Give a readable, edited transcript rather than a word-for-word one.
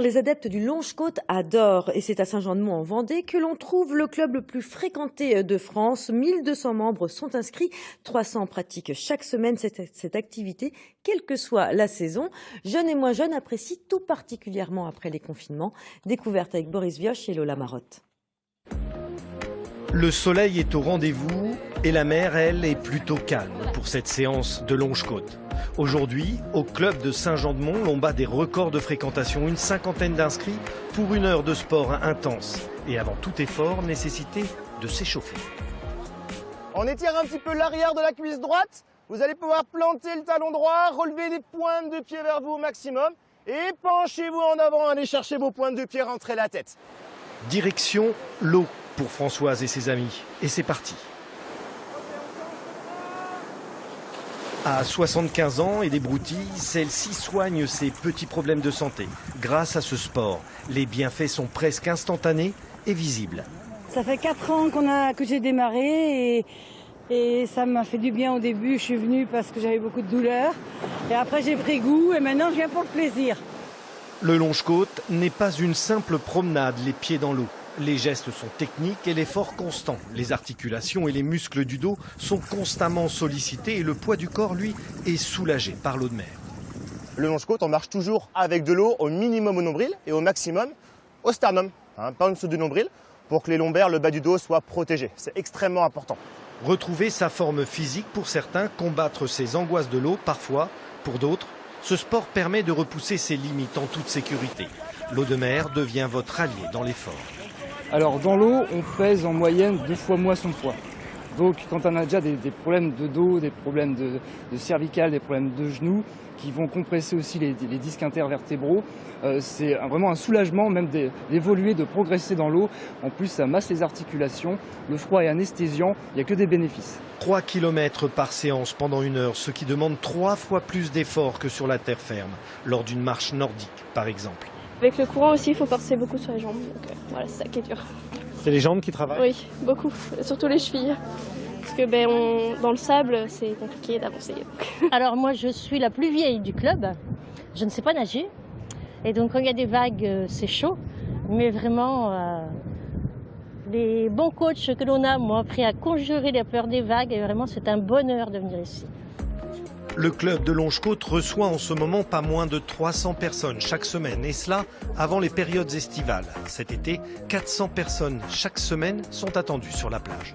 Les adeptes du Longe-Côte adorent, et c'est à Saint-Jean-de-Mont-en-Vendée que l'on trouve le club le plus fréquenté de France. 1200 membres sont inscrits, 300 pratiquent chaque semaine cette activité, quelle que soit la saison. Jeunes et moins jeunes apprécient tout particulièrement après les confinements. Découverte avec Boris Vioche et Lola Marotte. Le soleil est au rendez-vous et la mer, elle, est plutôt calme pour cette séance de Longe-Côte. Aujourd'hui, au club de Saint-Jean-de-Mont, l'on bat des records de fréquentation, une cinquantaine d'inscrits pour une heure de sport intense. Et avant tout effort, nécessité de s'échauffer. On étire un petit peu l'arrière de la cuisse droite. Vous allez pouvoir planter le talon droit, relever les pointes de pied vers vous au maximum. Et penchez-vous en avant, allez chercher vos pointes de pied, rentrez la tête. Direction l'eau pour Françoise et ses amis. Et c'est parti. À 75 ans et des broutilles, celle-ci soigne ses petits problèmes de santé. Grâce à ce sport, les bienfaits sont presque instantanés et visibles. Ça fait 4 ans que j'ai démarré et ça m'a fait du bien au début. Je suis venue parce que j'avais beaucoup de douleurs. Et après j'ai pris goût et maintenant je viens pour le plaisir. Le Longe-Côte n'est pas une simple promenade, les pieds dans l'eau. Les gestes sont techniques et l'effort constant. Les articulations et les muscles du dos sont constamment sollicités et le poids du corps, lui, est soulagé par l'eau de mer. Le Longe-Côte, on marche toujours avec de l'eau au minimum au nombril et au maximum au sternum, pas en dessous du nombril, pour que les lombaires, le bas du dos soient protégés. C'est extrêmement important. Retrouver sa forme physique pour certains, combattre ses angoisses de l'eau parfois, pour d'autres, ce sport permet de repousser ses limites en toute sécurité. L'eau de mer devient votre allié dans l'effort. Alors dans l'eau, on pèse en moyenne 2 fois moins son poids. Donc quand on a déjà des problèmes de dos, des problèmes de cervical, des problèmes de genoux, qui vont compresser aussi les disques intervertébraux, c'est vraiment un soulagement même d'évoluer, de progresser dans l'eau. En plus, ça masse les articulations, le froid est anesthésiant, il n'y a que des bénéfices. 3 km par séance pendant 1 heure, ce qui demande 3 fois plus d'efforts que sur la terre ferme, lors d'une marche nordique par exemple. Avec le courant aussi, il faut forcer beaucoup sur les jambes. Donc voilà, c'est ça qui est dur. C'est les jambes qui travaillent? Oui, beaucoup. Surtout les chevilles. Parce que dans le sable, c'est compliqué d'avancer. Alors moi, je suis la plus vieille du club. Je ne sais pas nager. Et donc quand il y a des vagues, c'est chaud. Mais vraiment, les bons coachs que l'on a m'ont appris à conjurer la peur des vagues. Et vraiment, c'est un bonheur de venir ici. Le club de Longe-Côte reçoit en ce moment pas moins de 300 personnes chaque semaine, et cela avant les périodes estivales. Cet été, 400 personnes chaque semaine sont attendues sur la plage.